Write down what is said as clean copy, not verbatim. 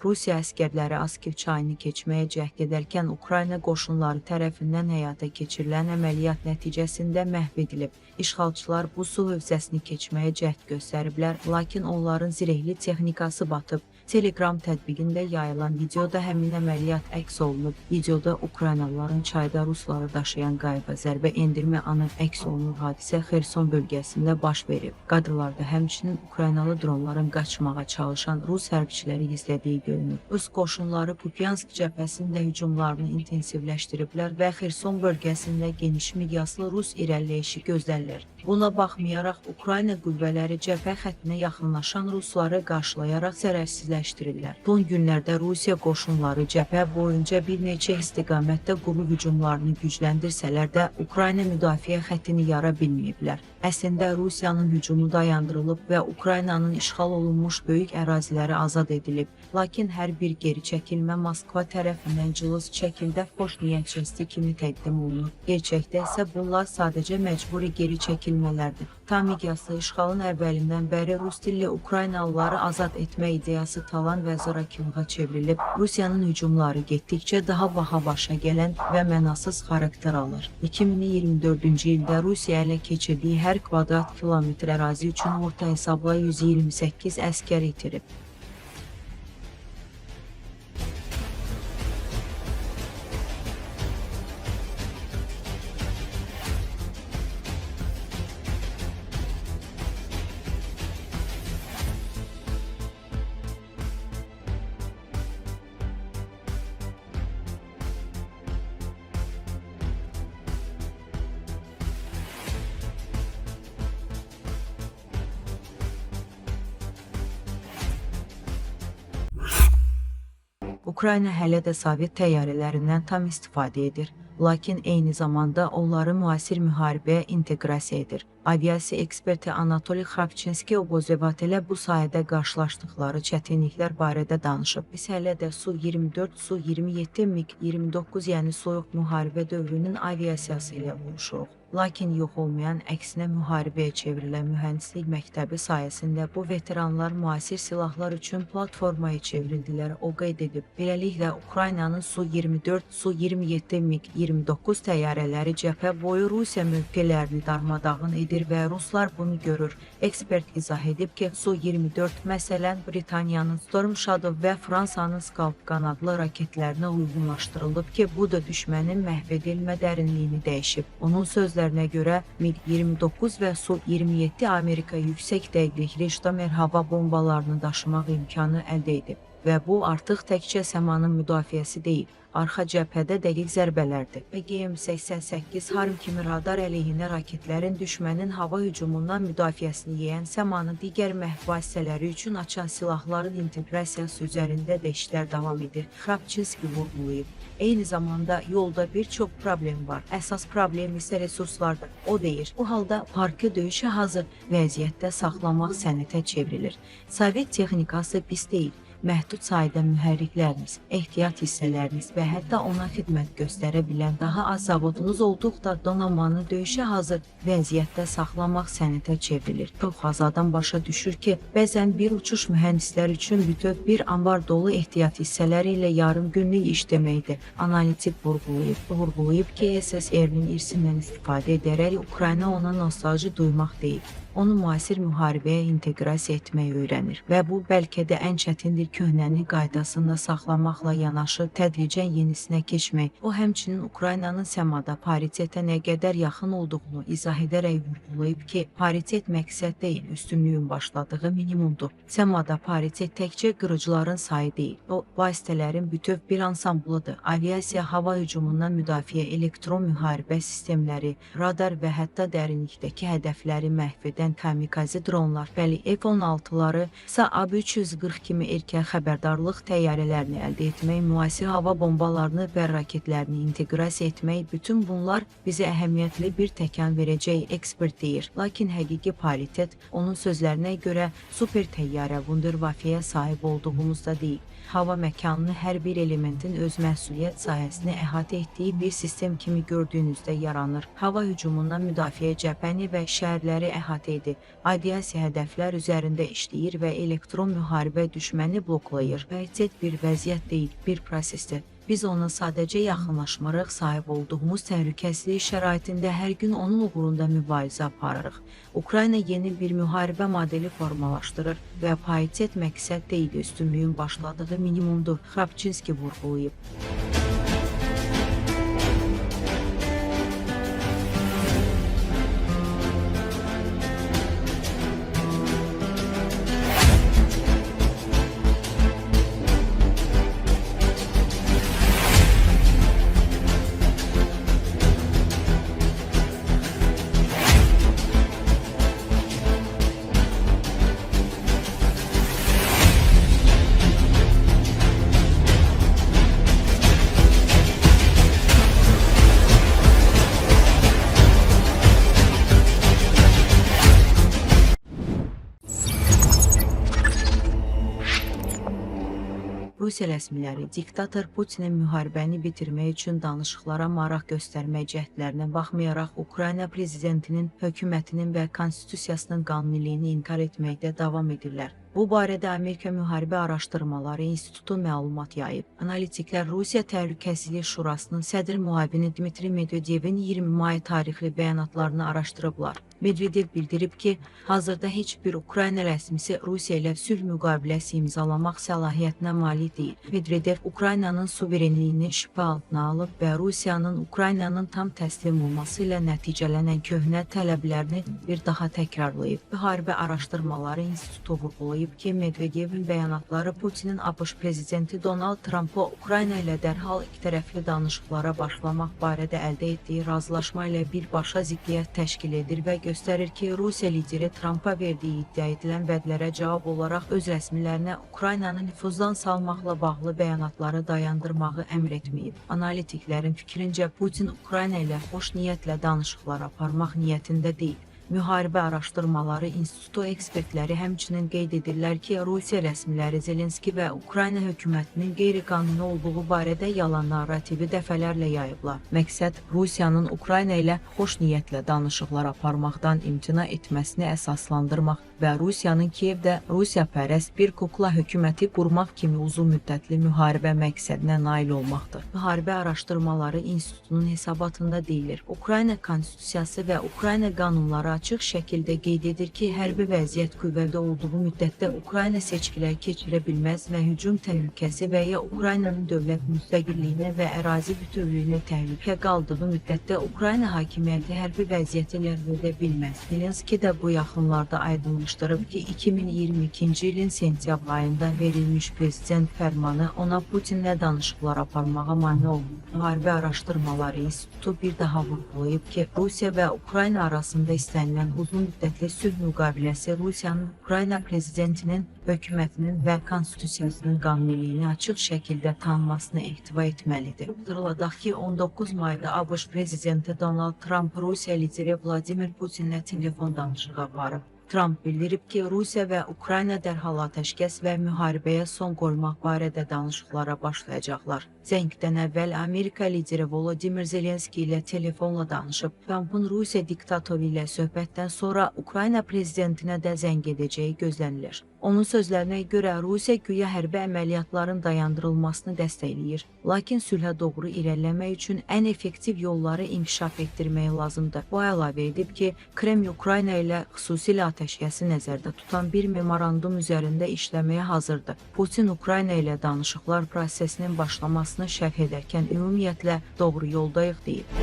Rusiya əskərləri Askiv çayını keçməyə cəhd edərkən Ukrayna qoşunları tərəfindən həyata keçirilən əməliyyat nəticəsində məhv edilib. İşğalçılar bu su hövzəsini keçməyə cəhd göstəriblər, lakin onların zirehli texnikası batıb. Telegram tətbiqində yayılan videoda həmin əməliyyat əks olunub. Videoda Ukraynalıların çayda rusları daşıyan qayıqa zərbə endirmə anı əks olunub. Hadisə Xerson bölgəsində baş verib. Kadrlarda həmçinin Ukraynalı dronların qaçmağa çalışan rus hərbçiləri izlədiyi görünür. Rus qoşunları Kupiansk cəbhəsində hücumlarını intensivləşdiriblər və Xerson bölgəsində geniş miqyaslı rus irəliləyişi gözlərlər. Buna baxmayaraq Ukrayna qüvvələri cəbhə xəttinə yaxınlaşan rusları qarşılayaraq zərərsizləşdirirlər. Son günlərdə Rusiya qoşunları cəbhə boyunca bir neçə istiqamətdə quru hücumlarını gücləndirsələr də Ukrayna müdafiə xəttini yara bilməyiblər. Əslində Rusiyanın hücumu dayandırılıb və Ukraynanın işğal olunmuş böyük əraziləri azad edilib. Lakin hər bir geri çəkilmə Moskva tərəfindən cılız şəkildə xoş niyyətcəsti kimi təqdim olunur. Gerçəkdə isə bunlar sadəcə məcburi geri çəkilmələrdir. Tam miqyaslı işğalın əvvəlindən bəri rus dilli Ukraynalıları azad etmə ideyası talan və zorakılığa çevrilib. Rusiyanın hücumları getdikcə daha baha başa gələn və mənasız xarakter alır. 2024-cü ildə Rusiya ilə keçirdiyi hər kvadrat kilometr ərazi üçün orta hesabla 128 əskər itirib. Ukrayna hələ də Sovet təyyarələrindən tam istifadə edir, lakin eyni zamanda onları müasir müharibəyə inteqrasiya edir. Aviasiya eksperti Anatoliy Xravchenski Obozrevatelə bu sayədə qarşılaşdıqları çətinliklər barədə danışıb. Biz hələ də Su-24, Su-27, MiG-29, yəni soyuq müharibə dövrünün aviasiyası ilə vuruşuruq. Lakin yox olmayan, əksinə müharibəyə çevrilən mühəndislik məktəbi sayəsində bu veteranlar müasir silahlar üçün platformaya çevrildilər, o qeyd edib. Beləliklə, Ukraynanın Su-24, Su-27, MiG-29 təyyarələri cəbhə boyu Rusiya mövqelərini darmadağın edir və ruslar bunu görür. Ekspert izah edib ki, Su-24 məsələn Britaniyanın Storm Shadow və Fransanın Scalp qanadlı raketlərinə uyğunlaşdırılıb ki, bu da düşmənin məhv edilmə dərinliyini dəyişib. Onun sözlərinə görə MiG-29 və Su-27 Amerika yüksək dəqiqlikli Jitomer hava bombalarını daşımaq imkanı əldə edib. Və bu artıq təkcə səmanın müdafiəsi deyil, arxa cəbhədə dəqiq zərbələrdir. GM-88 Harm kimi radar əleyhinə raketlərin düşmənin hava hücumundan müdafiəsini yeyən səmanı digər məhv vasitələri üçün açan silahların inteqrasiyası üzərində də işlər davam edir. Xravchenski vurğulayıb. Eyni zamanda yolda bir çox problem var. Əsas problem isə resurslardır. O deyir, bu halda parkı döyüşə hazır vəziyyətdə saxlamaq sənətə çevrilir. Sovet texnikası pis deyil. Məhdud sayda mühərrikləriniz, ehtiyat hissələriniz və hətta ona xidmət göstərə bilən daha az zavodunuz olduqda donanmanı döyüşə hazır vəziyyətdə saxlamaq sənətə çevrilir. Çox az adam başa düşür ki, bəzən bir uçuş mühəndislər üçün bütöv bir anbar dolu ehtiyat hissələri ilə yarım günlük iş deməkdir. Analitik vurğulayıb ki, SSR-nin irsindən istifadə edərək Ukrayna ona nostalji duymaq deyil. Onu müasir müharibəyə inteqrasiya etməyi öyrənir və bu bəlkə də ən çətindir köhnəni qaydasında saxlamaqla yanaşı tədricən yenisinə keçmək. O həmçinin Ukraynanın səmada paritetə nə qədər yaxın olduğunu izah edərək vurğulayıb ki, paritet məqsəd deyil, üstünlüyün başladığı minimumdur. Səmada paritet təkcə qırıcıların sayı deyil, o vasitələrin bütöv bir ansamblıdır. Aviasiya hava hücumundan müdafiə, elektron müharibə sistemləri, radar və hətta dərinlikdəki hədəfləri məhv edən kamikaze dronlar, bəli F-16'ları, SA-340 kimi erkən xəbərdarlıq təyyarələrini əldə etmək, müasir hava bombalarını və raketlərini inteqrasiya etmək, bütün bunlar bizə əhəmiyyətli bir təkan verəcək, ekspert deyir. Lakin həqiqi paritet, onun sözlərinə görə super təyyarə Wunderwaffe'yə sahib olduğumuzda deyil. Hava məkanını hər bir elementin öz məsuliyyət sahəsini əhatə etdiyi bir sistem kimi gördüyünüzdə yaranır. Hava hücumundan müdafiə cəbhəni və şəhərləri əhatə idi. Aviasiya hədəflər üzərində işləyir və elektron müharibə düşməni bloklayır. Vəziyyət bir vəziyyət deyil, bir prosesdir. Biz ona sadəcə yaxınlaşmırıq, sahib olduğumuz təhlükəsizlik şəraitində hər gün onun uğrunda mübarizə aparırıq. Ukrayna yeni bir müharibə modeli formalaşdırır və prioritet məqsəd deyil, üstünlüyün başladığı minimumdur, Xrapçinski vurğulayıb. Rusiya rəsmiləri diktator Putinin müharibəni bitirmək üçün danışıqlara maraq göstərmək cəhdlərinə baxmayaraq Ukrayna prezidentinin, hökumətinin və konstitusiyasının qanuniliyini inkar etməkdə davam edirlər. Bu barədə Amerika Müharibə Araşdırmaları İnstitutu məlumat yayıb. Analitiklər Rusiya Təhlükəsizlik Şurasının sədr müavini Dmitri Medvedevin 20 may tarixli bəyanatlarını araşdırıblar. Medvedev bildirib ki, hazırda heç bir Ukrayna rəsmisi Rusiya ilə sülh müqaviləsi imzalamaq səlahiyyətinə malik deyil. Medvedev Ukraynanın suverenliyini şübhə altına alıb və Rusiyanın Ukraynanın tam təslim olması ilə nəticələnən köhnə tələblərini bir daha təkrarlayıb. Müharibə Araşdırmaları İnstitutu vurğulayıb ki, Medvedevin bəyanatları Putinin ABŞ prezidenti Donald Trump'a Ukrayna ilə dərhal ikitərəfli danışıqlara başlamaq barədə əldə etdiyi razılaşma ilə birbaşa ziddiyyət təşkil edir və göstərir ki, Rusiya lideri Trump'a verdiyi iddia edilən vədlərə cavab olaraq öz rəsmilərinə Ukraynanı nüfuzdan salmaqla bağlı bəyanatları dayandırmağı əmr etməyib. Analitiklərin fikrincə Putin Ukrayna ilə xoş niyyətlə danışıqlar aparmaq niyyətində deyil. Müharibə Araşdırmaları İnstitutu ekspertləri həmçinin qeyd edirlər ki, Rusiya rəsmiləri Zelenski və Ukrayna hökumətinin qeyri-qanuni olduğu barədə yalan narrativi dəfələrlə yayıblar. Məqsəd Rusiyanın Ukrayna ilə xoş niyyətlə danışıqlar aparmaqdan imtina etməsini əsaslandırmaq və Rusiyanın Kiyevdə Rusiyapərəst bir kukla hökuməti qurmaq kimi uzun müddətli müharibə məqsədinə nail olmaqdır. Müharibə Araşdırmaları İnstitutunun hesabatında deyilir, Ukrayna konstitusiyası və Ukrayna qanunları açıq şəkildə qeyd edir ki, hərbi vəziyyət qüvvədə olduğu müddətdə Ukrayna seçkilər keçirə bilməz və hücum təhlükəsi və ya Ukraynanın dövlət müstəqilliyinə və ərazi bütövlüyünə təhlükə qaldığı müddətdə Ukrayna hakimiyyəti hərbi vəziyyəti ləğv edə bilməz. Zelenski də bu yaxınlarda aydınlaşdırıb ki, 2022-ci ilin sentyabr ayında verilmiş prezident fərmanı ona Putinlə danışıqlar aparmağa mane olmur. Müharibə Araşdırmaları İnstitutu bir daha vurğulayıb ki, Rusiya və Ukrayna arasında istənilən uzun müddətli sülh müqaviləsi Rusiyanın Ukrayna prezidentinin, hökumətinin və konstitusiyasının qanuniliyini açıq şəkildə tanınmasını ehtiva etməlidir. Xatırladaq ki, 19 mayda ABŞ prezidenti Donald Trump Rusiya lideri Vladimir Putinlə telefon danışığı aparıb. Trump bildirib ki, Rusiya və Ukrayna dərhal atəşkəs və müharibəyə son qoymaq barədə danışıqlara başlayacaqlar. Zəngdən əvvəl Amerika lideri Volodymyr Zelenski ilə telefonla danışıb. Trump'ın Rusiya diktatoru ilə söhbətdən sonra Ukrayna prezidentinə də zəng edəcəyi gözlənilir. Onun sözlərinə görə Rusiya güya hərbi əməliyyatların dayandırılmasını dəstəkləyir. Lakin sülhə doğru irəliləmək üçün ən effektiv yolları inkişaf etdirmək lazımdır. Bu əlavə edib ki, Kreml Ukrayna ilə xüsusilə atəşkəsi nəzərdə tutan bir memorandum üzərində işləməyə hazırdır. Putin Ukrayna ilə danışıqlar prosesinin başlamasını şərh edərkən ümumiyyətlə doğru yoldayıq deyib.